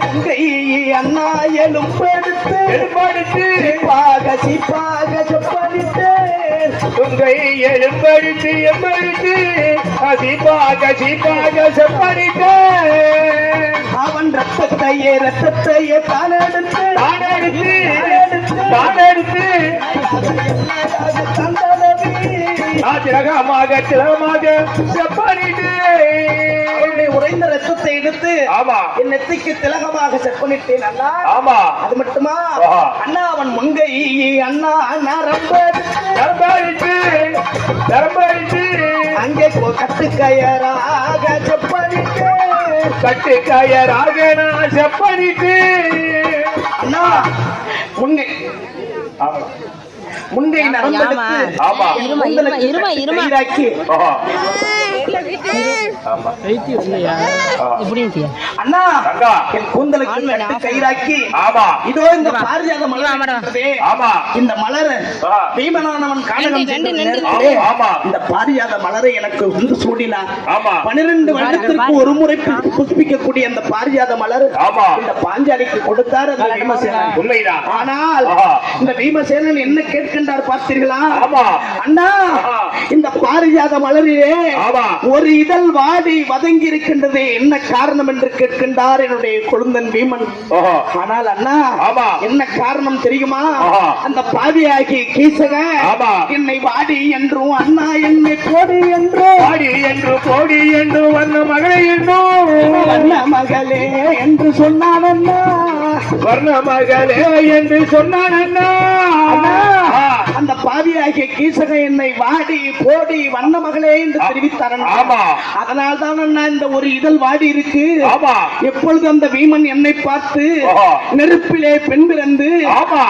அண்ணா எலும்பெடுத்து சிப்பாக செப்பனிட்டு உங்கை எழும்படுத்து எம்படுத்து சிப்பாக செப்பனிட்டு அவன் ரத்தத்தையே தானெடுத்து திலகமாக செப்பனிட்டு உறைந்த ரத்தத்தை எடுத்து என் நெத்திக்கு திலகமாக செப்பனிட்டேன் அண்ணா. ஆமா, அது மட்டுமா அண்ணா அவன் முங்கை அண்ணா அங்கே கட்டுக்கயராக செப்பனிட்டு அண்ணா முங்கை முங்கை அண்ணா என் கூந்தலுக்கு கயிறாக்கி இதோ இந்த பாரிஜாத மலர், இந்த மலர் பீமனானவன் இந்த பாரிஜாத மலரை எனக்கு வந்து சூடினார். 12 வருடத்திற்கு ஒரு முறை புதுப்பிக்கக்கூடிய அந்த பாரிஜாத மலர் இந்த பாஞ்சாலிக்கு கொடுத்தார் அந்த பீமசேனன். உண்மைதான். ஆனால் இந்த பீமசேனன் என்ன கேட்கின்றார் பார்த்தீர்களா? அண்ணா இந்த பாரிஜாத மலரிலே ஒரு இதழ் வாடி வதங்கி இருக்கின்றது, என்ன காரணம் என்று கேட்கின்றார் என்னுடைய கொழுந்தன் பீமன். ஆனால் அண்ணா என்ன காரணம் தெரியுமா? அந்த பாவியாகி கீசக என்னை வாடி என்றும் அண்ணா என்னை போடி என்றும் போடி என்று வண்ண மகளே என்றும் வண்ண மகளே என்று சொன்னான் அண்ணா. வர்ண மகளே என்று சொன்னான் அண்ணா. அந்த பாவியாகிய கீசக என்னை வாடி போடி வண்ண மகளே என்று தெரிவித்தார். அதனால் தான் அண்ணா இந்த ஒரு இதழ் வாடி இருக்கு. எப்பொழுது அந்த வீமன் என்னை பார்த்து நெருப்பிலே பெண் பிறந்து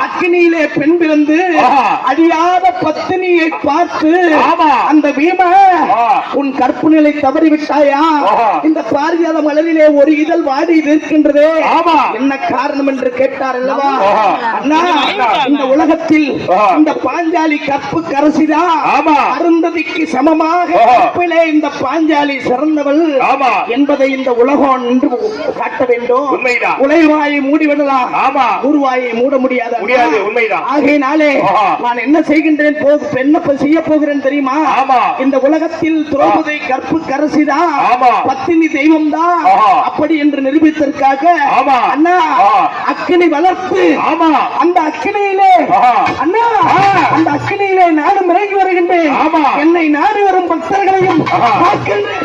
அக்கினியிலே பெண் பிறந்து அழியாத பத்தினியை பார்த்து அந்த வீம உன் கற்பு நிலை தவறிவிட்டாயா, இந்த பாரிஜாத மலரிலே ஒரு இதழ் வாடி இருக்கின்றதே என்ன காரணம் என்று கேட்டார் அல்லவா? அண்ணா இந்த உலகத்தில் இந்த பாஞ்சாலி கற்பு கரசிதான் அருந்ததிக்கு சமமாக கற்பிலே இந்த பாஞ்சாலி சிறந்தவள் என்பதை இந்த உலகம் என்று காட்ட வேண்டும். உலைவாயை மூடிவிடலாம், உருவாயை மூட முடியாது. ஆகையினாலே நான் என்ன செய்கின்றேன், என்ன செய்ய போகிறேன் தெரியுமா? இந்த உலகத்தில் திரௌபதி கற்பு கரசிதான் பத்தினி தெய்வம் தான் அப்படி என்று நிரூபித்ததற்காக அண்ணா அக்கினி வளர்த்து அந்த அக்கினியிலே அண்ணா அந்த அக்கினியிலே நானும் இறங்கி வருகின்றேன். என்னை நாடி வரும் பக்தர்களையும் பார்க்கின்றேன்.